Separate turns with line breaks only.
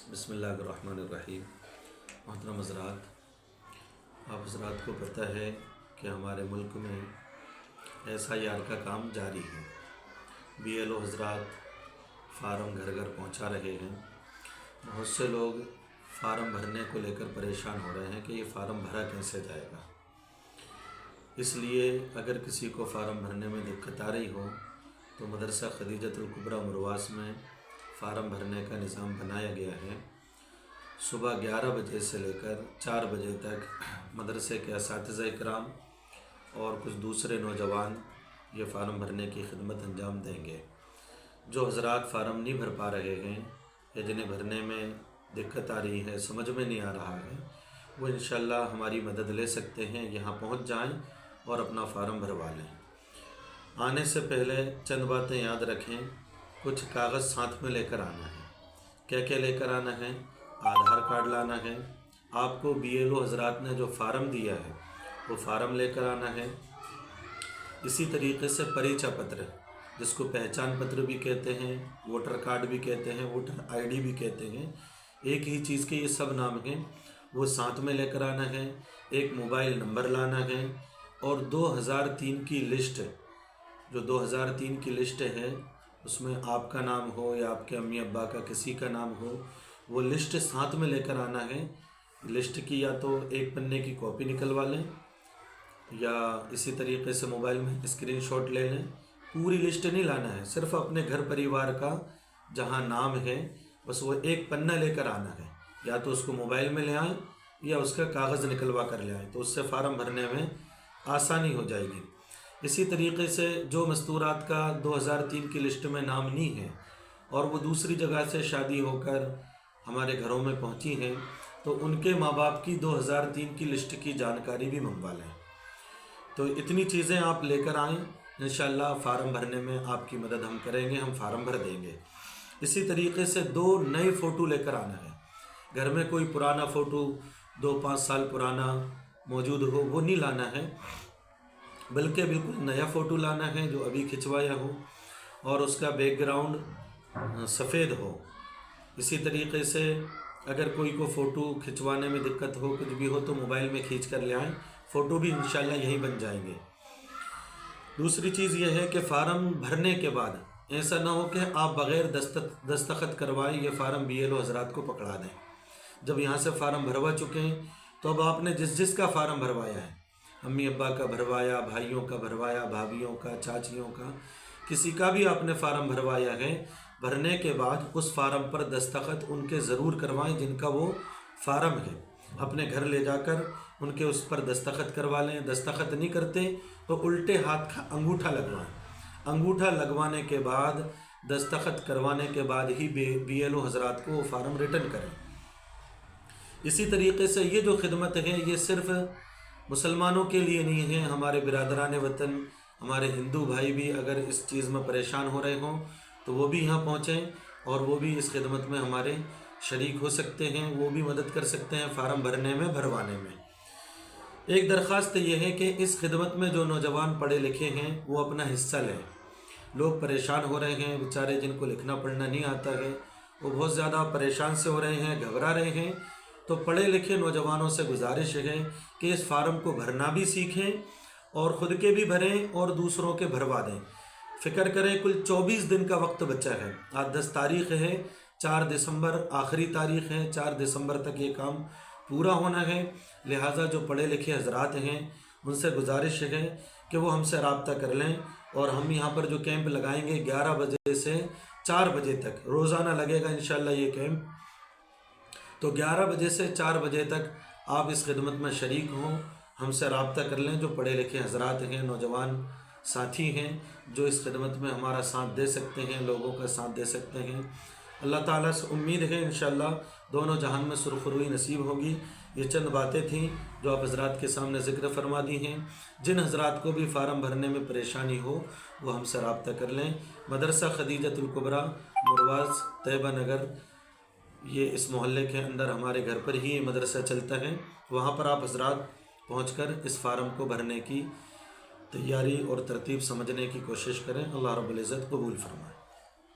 بسم اللہ الرحمن الرحیم۔ محترم حضرات، آپ حضرات کو پتہ ہے کہ ہمارے ملک میں SIR کا کام جاری ہے۔ BLO حضرات فارم گھر گھر پہنچا رہے ہیں۔ بہت سے لوگ فارم بھرنے کو لے کر پریشان ہو رہے ہیں کہ یہ فارم بھرا کیسے جائے گا۔ اس لیے اگر کسی کو فارم بھرنے میں دقت آ رہی ہو تو مدرسہ خدیجۃ الکبریٰ مرواس میں فارم بھرنے کا نظام بنایا گیا ہے۔ صبح 11 بجے سے لے کر 4 بجے تک مدرسے کے اساتذہ اکرام اور کچھ دوسرے نوجوان یہ فارم بھرنے کی خدمت انجام دیں گے۔ جو حضرات فارم نہیں بھر پا رہے ہیں یا جنہیں بھرنے میں دقت آ رہی ہے، سمجھ میں نہیں آ رہا ہے، وہ انشاءاللہ ہماری مدد لے سکتے ہیں۔ یہاں پہنچ جائیں اور اپنا فارم بھروا لیں۔ آنے سے پہلے چند باتیں یاد رکھیں۔ کچھ کاغذ ساتھ میں لے کر آنا ہے۔ کیا کیا لے کر آنا ہے؟ آدھار کارڈ لانا ہے۔ آپ کو BLO حضرات نے جو فارم دیا ہے وہ فارم لے کر آنا ہے۔ اسی طریقے سے پریچہ پتر، جس کو پہچان پتر بھی کہتے ہیں، ووٹر کارڈ بھی کہتے ہیں، ووٹر ID بھی کہتے ہیں، ایک ہی چیز کے یہ سب نام ہیں، وہ ساتھ میں لے کر آنا ہے۔ ایک موبائل نمبر لانا ہے اور 2003 کی لسٹ، جو 2003 کی لسٹ ہے اس میں آپ کا نام ہو یا آپ کے امی ابا کا کسی کا نام ہو، وہ لسٹ ساتھ میں لے کر آنا ہے۔ لسٹ کی یا تو ایک پنے کی کاپی نکلوا لیں یا اسی طریقے سے موبائل میں اسکرین شاٹ لے لیں۔ پوری لسٹ نہیں لانا ہے، صرف اپنے گھر پریوار کا جہاں نام ہے بس وہ ایک پنہ لے کر آنا ہے۔ یا تو اس کو موبائل میں لے آئیں یا اس کا کاغذ نکلوا کر لے آئیں، تو اس سے فارم بھرنے میں آسانی ہو جائے گی۔ اسی طریقے سے جو مستورات کا 2003 کی لسٹ میں نام نہیں ہے اور وہ دوسری جگہ سے شادی ہو کر ہمارے گھروں میں پہنچی ہیں، تو ان کے ماں باپ کی 2003 کی لسٹ کی جانکاری بھی منگوا لیں۔ تو اتنی چیزیں آپ لے کر آئیں، انشاءاللہ فارم بھرنے میں آپ کی مدد ہم کریں گے، ہم فارم بھر دیں گے۔ اسی طریقے سے 2 نئے فوٹو لے کر آنا ہے۔ گھر میں کوئی پرانا فوٹو 2-5 سال پرانا موجود ہو وہ نہیں لانا ہے، بلکہ بالکل نیا فوٹو لانا ہے جو ابھی کھنچوایا ہو اور اس کا بیک گراؤنڈ سفید ہو۔ اسی طریقے سے اگر کوئی کو فوٹو کھنچوانے میں دقت ہو، کچھ بھی ہو، تو موبائل میں کھینچ کر لے آئیں، فوٹو بھی انشاءاللہ یہیں بن جائیں گے۔ دوسری چیز یہ ہے کہ فارم بھرنے کے بعد ایسا نہ ہو کہ آپ بغیر دستخط کروائے یہ فارم BLO حضرات کو پکڑا دیں۔ جب یہاں سے فارم بھروا چکے ہیں تو اب آپ نے جس کا فارم بھروایا ہے، امی ابا کا بھروایا، بھائیوں کا بھروایا، بھابھیوں کا، چاچیوں کا، کسی کا بھی آپ نے فارم بھروایا ہے، بھرنے کے بعد اس فارم پر دستخط ان کے ضرور کروائیں جن کا وہ فارم ہے۔ اپنے گھر لے جا کر ان کے اس پر دستخط کروا لیں۔ دستخط نہیں کرتے تو الٹے ہاتھ کا انگوٹھا لگوائیں۔ انگوٹھا لگوانے کے بعد، دستخط کروانے کے بعد ہی BLO حضرات کو وہ فارم ریٹرن کریں۔ اسی طریقے سے یہ جو خدمت ہے یہ صرف مسلمانوں کے لیے نہیں ہے، ہمارے برادران وطن، ہمارے ہندو بھائی بھی اگر اس چیز میں پریشان ہو رہے ہوں تو وہ بھی یہاں پہنچیں اور وہ بھی اس خدمت میں ہمارے شریک ہو سکتے ہیں، وہ بھی مدد کر سکتے ہیں فارم بھرنے میں، بھروانے میں۔ ایک درخواست یہ ہے کہ اس خدمت میں جو نوجوان پڑھے لکھے ہیں وہ اپنا حصہ لیں۔ لوگ پریشان ہو رہے ہیں، بیچارے جن کو لکھنا پڑھنا نہیں آتا ہے وہ بہت زیادہ پریشان سے ہو رہے ہیں، گھبرا رہے ہیں۔ تو پڑھے لکھے نوجوانوں سے گزارش ہے کہ اس فارم کو بھرنا بھی سیکھیں اور خود کے بھی بھریں اور دوسروں کے بھروا دیں۔ فکر کریں کل 24 دن کا وقت بچا ہے۔ آج 10 تاریخ ہے، 4 دسمبر آخری تاریخ ہے، 4 دسمبر تک یہ کام پورا ہونا ہے۔ لہٰذا جو پڑھے لکھے حضرات ہیں ان سے گزارش ہے کہ وہ ہم سے رابطہ کر لیں اور ہم یہاں پر جو کیمپ لگائیں گے 11 بجے سے 4 بجے تک روزانہ لگے گا انشاءاللہ یہ کیمپ۔ تو 11 بجے سے 4 بجے تک آپ اس خدمت میں شریک ہوں، ہم سے رابطہ کر لیں۔ جو پڑھے لکھے حضرات ہیں، نوجوان ساتھی ہیں جو اس خدمت میں ہمارا ساتھ دے سکتے ہیں، لوگوں کا ساتھ دے سکتے ہیں، اللہ تعالیٰ سے امید ہے انشاءاللہ دونوں جہان میں سرخروئی نصیب ہوگی۔ یہ چند باتیں تھیں جو آپ حضرات کے سامنے ذکر فرما دی ہیں۔ جن حضرات کو بھی فارم بھرنے میں پریشانی ہو وہ ہم سے رابطہ کر لیں۔ مدرسہ خدیجۃ الکبریٰ مرواس طیبہ نگر، یہ اس محلے کے اندر ہمارے گھر پر ہی یہ مدرسہ چلتا ہے، وہاں پر آپ حضرات پہنچ کر اس فارم کو بھرنے کی تیاری اور ترتیب سمجھنے کی کوشش کریں۔ اللہ رب العزت قبول فرمائے۔